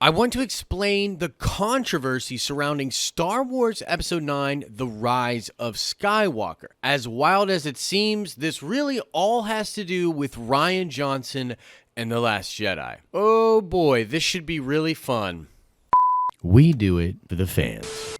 I want to explain the controversy surrounding Star Wars Episode 9, The Rise of Skywalker. As wild as it seems, this really all has to do with Rian Johnson and The Last Jedi. Oh boy, this should be really fun. We do it for the fans.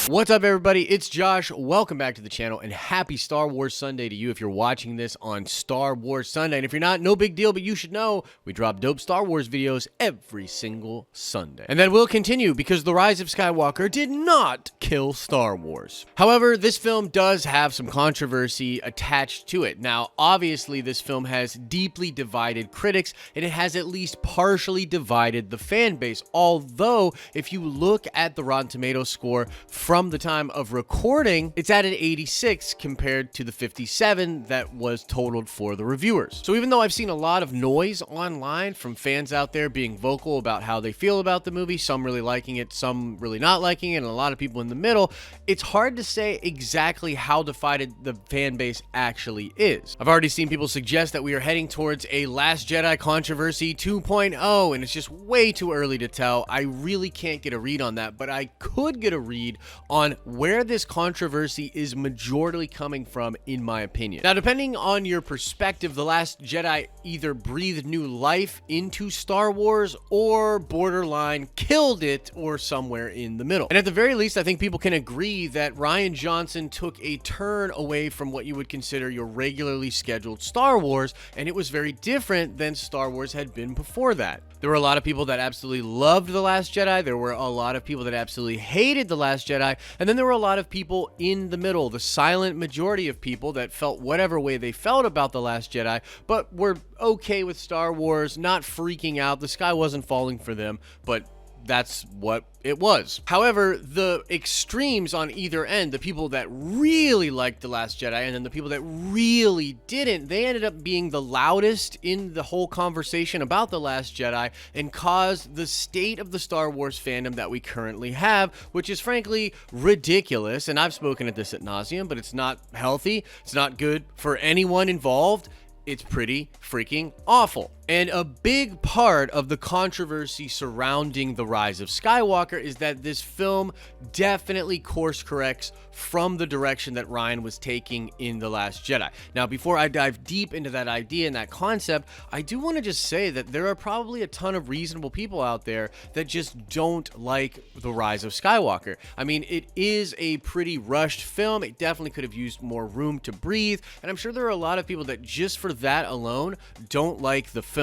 What's up, everybody? It's Josh. Welcome back to the channel, and happy Star Wars Sunday to you if you're watching this on Star Wars Sunday. And if you're not, no big deal, but you should know we drop dope Star Wars videos every single Sunday. And that will continue because The Rise of Skywalker did not kill Star Wars. However, this film does have some controversy attached to it. Now, obviously, this film has deeply divided critics, and it has at least partially divided the fan base. Although, if you look at the Rotten Tomatoes score from the time of recording, it's at an 86 compared to the 57 that was totaled for the reviewers. So even though I've seen a lot of noise online from fans out there being vocal about how they feel about the movie, some really liking it, some really not liking it, and a lot of people in the middle, it's hard to say exactly how divided the fan base actually is. I've already seen people suggest that we are heading towards a Last Jedi controversy 2.0, and it's just way too early to tell. I really can't get a read on that, but I could get a read on where this controversy is majorly coming from, in my opinion. Now, depending on your perspective, The Last Jedi either breathed new life into Star Wars or borderline killed it, or somewhere in the middle. And at the very least, I think people can agree that Rian Johnson took a turn away from what you would consider your regularly scheduled Star Wars, and it was very different than Star Wars had been before that. There were a lot of people that absolutely loved The Last Jedi. There were a lot of people that absolutely hated The Last Jedi. And then there were a lot of people in the middle, the silent majority of people that felt whatever way they felt about The Last Jedi, but were okay with Star Wars, not freaking out. The sky wasn't falling for them, but that's what it was. However, the extremes on either end, the people that really liked The Last Jedi and then the people that really didn't, they ended up being the loudest in the whole conversation about The Last Jedi and caused the state of the Star Wars fandom that we currently have, which is frankly ridiculous. And I've spoken at this ad nauseum, but it's not healthy. It's not good for anyone involved. It's pretty freaking awful. And a big part of the controversy surrounding The Rise of Skywalker is that this film definitely course corrects from the direction that Rian was taking in The Last Jedi. Now, before I dive deep into that idea and that concept, I do want to just say that there are probably a ton of reasonable people out there that just don't like The Rise of Skywalker. I mean, it is a pretty rushed film. It definitely could have used more room to breathe, and I'm sure there are a lot of people that just for that alone don't like the film.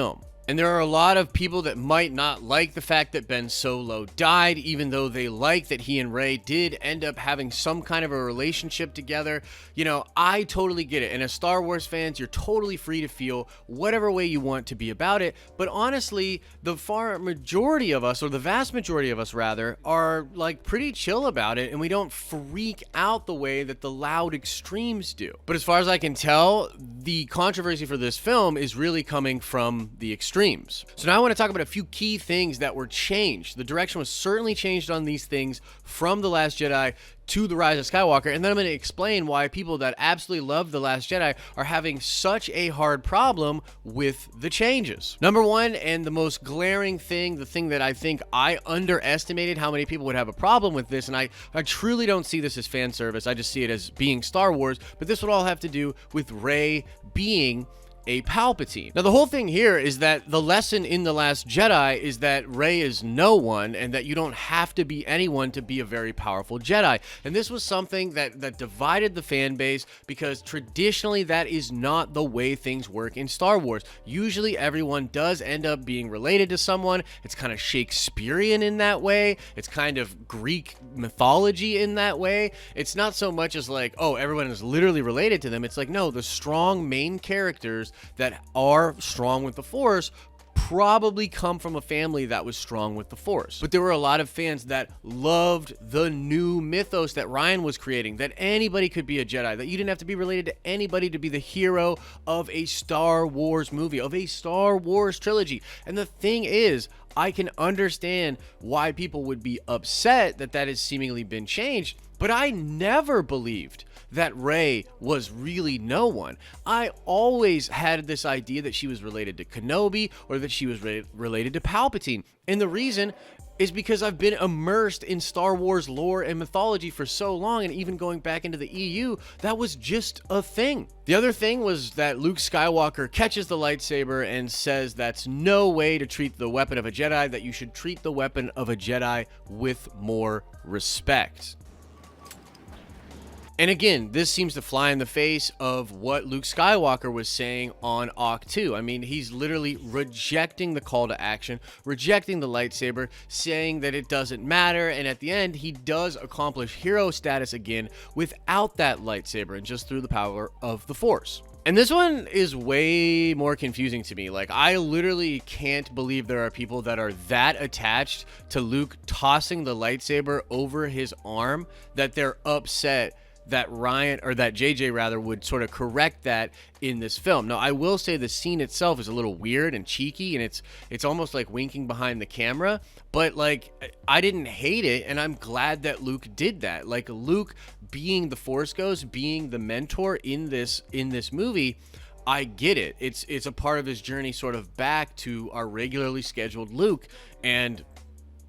And there are a lot of people that might not like the fact that Ben Solo died, even though they like that he and Rey did end up having some kind of a relationship together. You know, I totally get it. And as Star Wars fans, you're totally free to feel whatever way you want to be about it. But honestly, the far majority of us, or the vast majority of us rather, are like pretty chill about it, and we don't freak out the way that the loud extremes do. But as far as I can tell, the controversy for this film is really coming from the extremes. So now I want to talk about a few key things that were changed. The direction was certainly changed on these things from The Last Jedi to The Rise of Skywalker, and then I'm going to explain why people that absolutely love The Last Jedi are having such a hard problem with the changes. Number one, and the most glaring thing, the thing that I think I underestimated how many people would have a problem with this, and I truly don't see this as fan service, I just see it as being Star Wars, but this would all have to do with Rey being a Palpatine. Now, the whole thing here is that the lesson in The Last Jedi is that Rey is no one, and that you don't have to be anyone to be a very powerful Jedi. And this was something that divided the fan base, because traditionally that is not the way things work in Star Wars. Usually everyone does end up being related to someone. It's kind of Shakespearean in that way. It's kind of Greek mythology in that way. It's not so much as like, oh, everyone is literally related to them. It's like, no, the strong main characters that are strong with the Force probably come from a family that was strong with the Force. But there were a lot of fans that loved the new mythos that Rian was creating, that anybody could be a Jedi, that you didn't have to be related to anybody to be the hero of a Star Wars movie, of a Star Wars trilogy. And the thing is, I can understand why people would be upset that that has seemingly been changed, But I never believed that Rey was really no one. I always had this idea that she was related to Kenobi or that she was related to Palpatine. And the reason is because I've been immersed in Star Wars lore and mythology for so long, and even going back into the EU, that was just a thing. The other thing was that Luke Skywalker catches the lightsaber and says that's no way to treat the weapon of a Jedi, that you should treat the weapon of a Jedi with more respect. And again, this seems to fly in the face of what Luke Skywalker was saying on Oct 2. I mean, he's literally rejecting the call to action, rejecting the lightsaber, saying that it doesn't matter. And at the end, he does accomplish hero status again without that lightsaber and just through the power of the Force. And this one is way more confusing to me. Like, I literally can't believe there are people that are that attached to Luke tossing the lightsaber over his arm that they're upset that Ryan, or that JJ rather, would sort of correct that in this film. Now, I will say the scene itself is a little weird and cheeky, and it's almost like winking behind the camera, but like, I didn't hate it, and I'm glad that Luke did that. Like, Luke being the Force Ghost, being the mentor in this movie, I get it. It's a part of his journey sort of back to our regularly scheduled Luke, and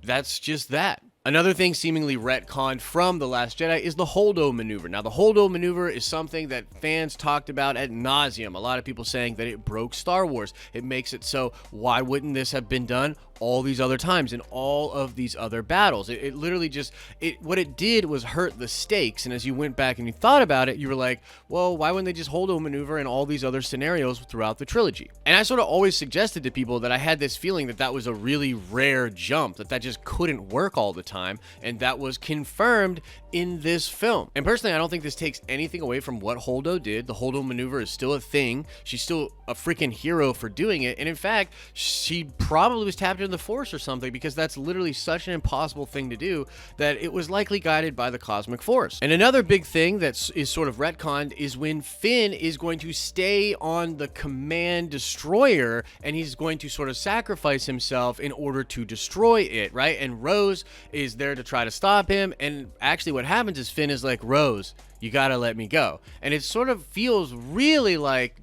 that's just that. Another thing seemingly retconned from The Last Jedi is the Holdo maneuver. Now, the Holdo maneuver is something that fans talked about ad nauseum. A lot of people saying that it broke Star Wars. It makes it so, why wouldn't this have been done all these other times in all of these other battles? It literally just, what it did was hurt the stakes. And as you went back and you thought about it, you were like, well, why wouldn't they just Holdo maneuver in all these other scenarios throughout the trilogy? And I sort of always suggested to people that I had this feeling that that was a really rare jump, that just couldn't work all the time. And that was confirmed in this film. And personally, I don't think this takes anything away from what Holdo did. The Holdo maneuver is still a thing. She's still a freaking hero for doing it. And in fact, she probably was tapped into the Force or something, because that's literally such an impossible thing to do that it was likely guided by the cosmic Force. And another big thing that is sort of retconned is when Finn is going to stay on the command destroyer, and he's going to sort of sacrifice himself in order to destroy it, right? And Rose is there to try to stop him, and actually what happens is Finn is like, Rose, you gotta let me go. And it sort of feels really like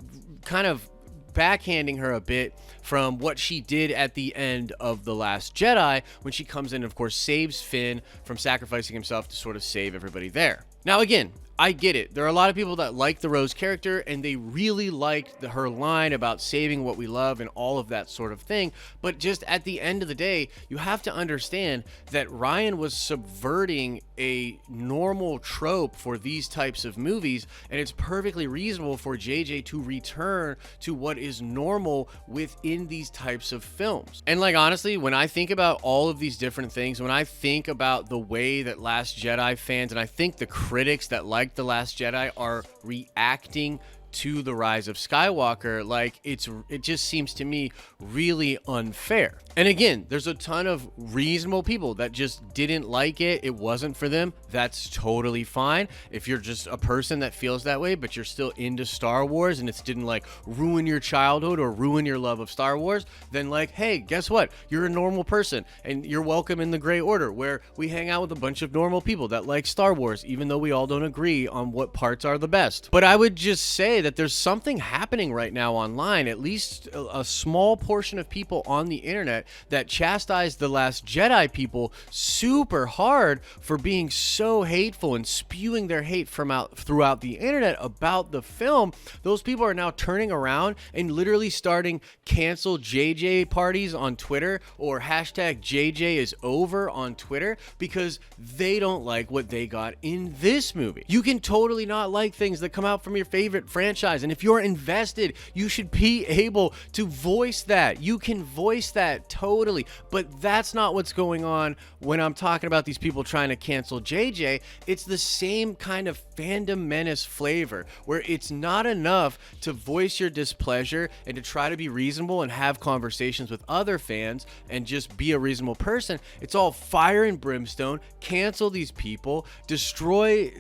kind of backhanding her a bit from what she did at the end of The Last Jedi, when she comes in and of course saves Finn from sacrificing himself to sort of save everybody there. Now again, I get it. There are a lot of people that like the Rose character, and they really liked her line about saving what we love and all of that sort of thing. But just at the end of the day, you have to understand that Rian was subverting a normal trope for these types of movies, and it's perfectly reasonable for JJ to return to what is normal within these types of films. And like, honestly, when I think about all of these different things, when I think about the way that Last Jedi fans, and I think the critics that like The Last Jedi, are reacting to the Rise of Skywalker, like, it just seems to me really unfair. And again, there's a ton of reasonable people that just didn't like it. It wasn't for them. That's totally fine. If you're just a person that feels that way, but you're still into Star Wars and it didn't like ruin your childhood or ruin your love of Star Wars, then like, hey, guess what? You're a normal person and you're welcome in the Gray Order, where we hang out with a bunch of normal people that like Star Wars, even though we all don't agree on what parts are the best. But I would just say that there's something happening right now online, at least a small portion of people on the internet that chastise the Last Jedi people super hard for being so hateful and spewing their hate throughout the internet about the film. Those people are now turning around and literally starting cancel JJ parties on Twitter, or hashtag JJ is over on Twitter, because they don't like what they got in this movie. You can totally not like things that come out from your favorite franchise, and if you're invested, you should be able to voice that. You can voice that totally, but that's not what's going on when I'm talking about these people trying to cancel JJ. It's the same kind of fandom menace flavor, where it's not enough to voice your displeasure and to try to be reasonable and have conversations with other fans and just be a reasonable person. It's all fire and brimstone. Cancel these people, destroy,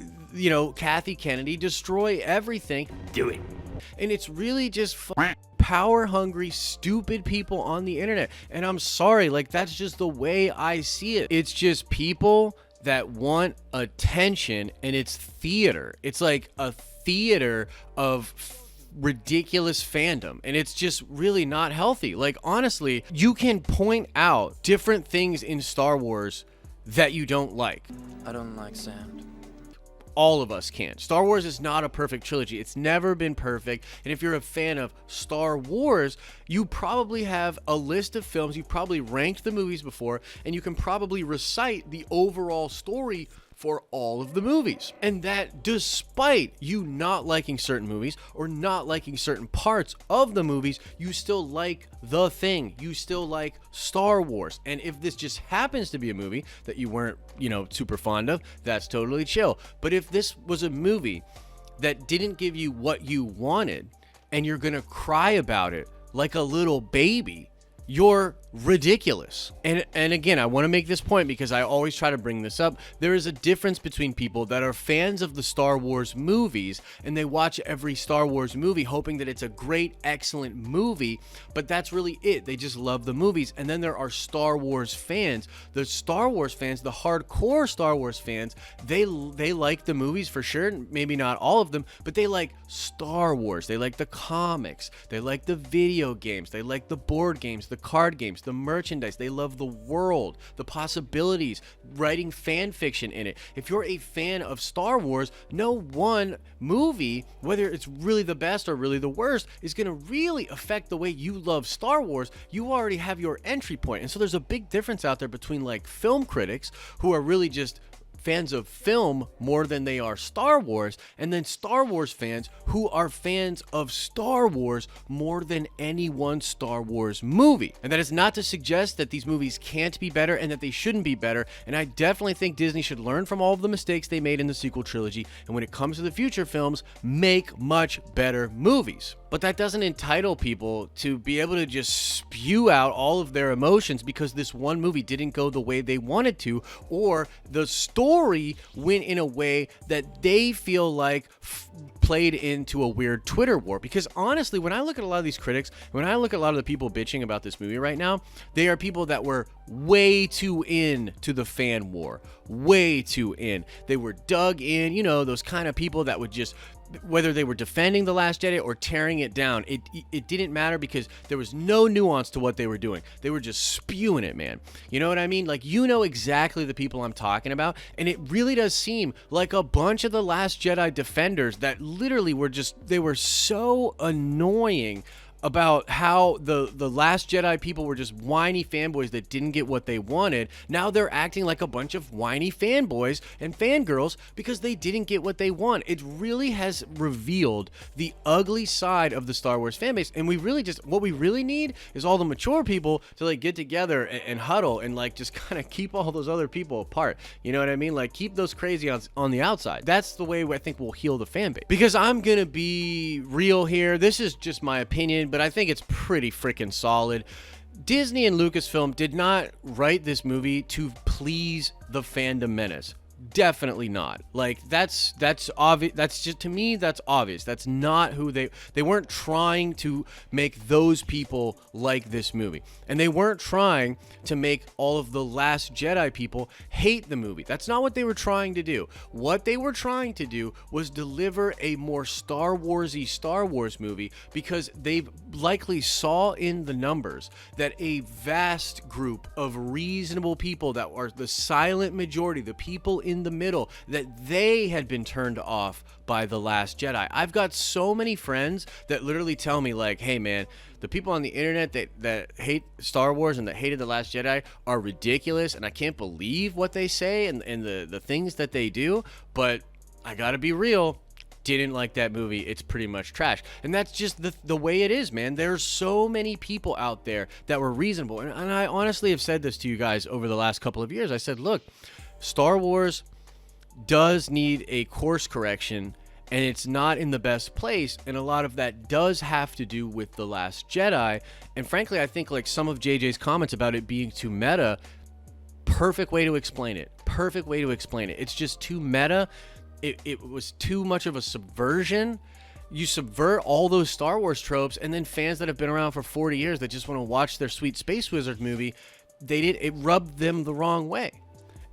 Kathy Kennedy, destroy everything. Do it. And it's really just power hungry, stupid people on the internet. And I'm sorry, like, that's just the way I see it. It's just people that want attention, and it's theater. It's like a theater of ridiculous fandom, and it's just really not healthy. Like, honestly, you can point out different things in Star Wars that you don't like. I don't like sand. All of us can. Star Wars is not a perfect trilogy. It's never been perfect. And if you're a fan of Star Wars, you probably have a list of films. You've probably ranked the movies before, and you can probably recite the overall story for all of the movies. And that despite you not liking certain movies or not liking certain parts of the movies, you still like the thing. You still like Star Wars. And if this just happens to be a movie that you weren't, super fond of, that's totally chill. But if this was a movie that didn't give you what you wanted and you're gonna cry about it like a little baby, you're ridiculous. And again, I want to make this point because I always try to bring this up. There is a difference between people that are fans of the Star Wars movies and they watch every Star Wars movie hoping that it's a great, excellent movie, but that's really it. They just love the movies. And then there are Star Wars fans. The Star Wars fans, the hardcore Star Wars fans, they like the movies for sure, maybe not all of them, but they like Star Wars. They like the comics. They like the video games. They like the board games, the card games, the merchandise. They love the world, the possibilities, writing fan fiction in it. If you're a fan of Star Wars, no one movie, whether it's really the best or really the worst, is going to really affect the way you love Star Wars. You already have your entry point. And so there's a big difference out there between like film critics who are really just fans of film more than they are Star Wars, and then Star Wars fans who are fans of Star Wars more than any one Star Wars movie. And that is not to suggest that these movies can't be better and that they shouldn't be better, and I definitely think Disney should learn from all of the mistakes they made in the sequel trilogy, and when it comes to the future films, make much better movies. But that doesn't entitle people to be able to just spew out all of their emotions because this one movie didn't go the way they wanted to, or the story went in a way that they feel like played into a weird Twitter war. Because honestly, when I look at a lot of these critics, when I look at a lot of the people bitching about this movie right now, they are people that were way too in to the fan war. Way too in. They were dug in, those kind of people that would just, whether they were defending The Last Jedi or tearing it down, it didn't matter because there was no nuance to what they were doing. They were just spewing it, man. You know what I mean? Like, exactly the people I'm talking about, and it really does seem like a bunch of The Last Jedi defenders that literally they were so annoying about how the Last Jedi people were just whiny fanboys that didn't get what they wanted. Now they're acting like a bunch of whiny fanboys and fangirls because they didn't get what they want. It really has revealed the ugly side of the Star Wars fan base, and what we really need is all the mature people to like get together and huddle and like just kind of keep all those other people apart. You know what I mean? Like, keep those crazy on the outside. That's the way I think we'll heal the fan base. Because I'm gonna be real here. This is just my opinion, but I think it's pretty freaking solid. Disney and Lucasfilm did not write this movie to please the fandom menace. Definitely not. Like, that's obvious. That's just, to me, that's obvious. That's not who they weren't trying to make those people like this movie. And they weren't trying to make all of the Last Jedi people hate the movie. That's not what they were trying to do. What they were trying to do was deliver a more Star Wars-y Star Wars movie, because they likely saw in the numbers that a vast group of reasonable people that are the silent majority, the people in the middle, that they had been turned off by The Last Jedi. I've got so many friends that literally tell me, like, hey man, the people on the internet that hate Star Wars and that hated The Last Jedi are ridiculous, and I can't believe what they say and the things that they do, but I gotta be real, didn't like that movie. It's pretty much trash. And that's just the way it is, man. There's so many people out there that were reasonable, and I honestly have said this to you guys over the last couple of years. I said, look, Star Wars does need a course correction, and it's not in the best place, and a lot of that does have to do with The Last Jedi. And frankly, I think like some of JJ's comments about it being too meta, perfect way to explain it. It's just too meta. It was too much of a subversion. You subvert all those Star Wars tropes, and then fans that have been around for 40 years that just want to watch their sweet Space Wizard movie, it rubbed them the wrong way.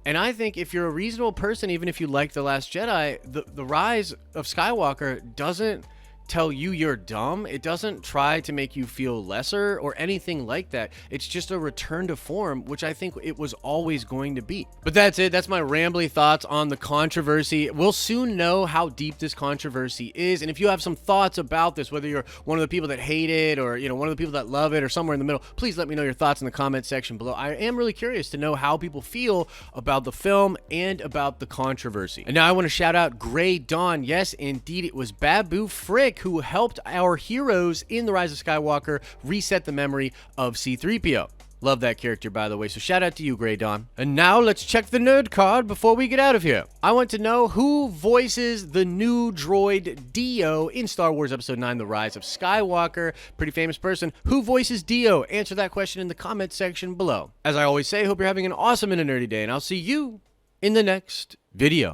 And I think if you're a reasonable person, even if you like The Last Jedi, the Rise of Skywalker doesn't tell you you're dumb. It doesn't try to make you feel lesser or anything like that. It's just a return to form, which I think it was always going to be. But that's it. That's my rambly thoughts on the controversy. We'll soon know how deep this controversy is. And if you have some thoughts about this, whether you're one of the people that hate it or, you know, one of the people that love it or somewhere in the middle, please let me know your thoughts in the comment section below. I am really curious to know how people feel about the film and about the controversy. And now I want to shout out Grey Dawn. Yes, indeed, it was Babu Frick who helped our heroes in The Rise of Skywalker reset the memory of C-3PO. Love that character, by the way, so shout out to you, Grey Dawn. And now let's check the nerd card before we get out of here. I want to know who voices the new droid Dio in Star Wars Episode 9, The Rise of Skywalker. Pretty famous person. Who voices Dio? Answer that question in the comment section below. As I always say, hope you're having an awesome and a nerdy day, and I'll see you in the next video.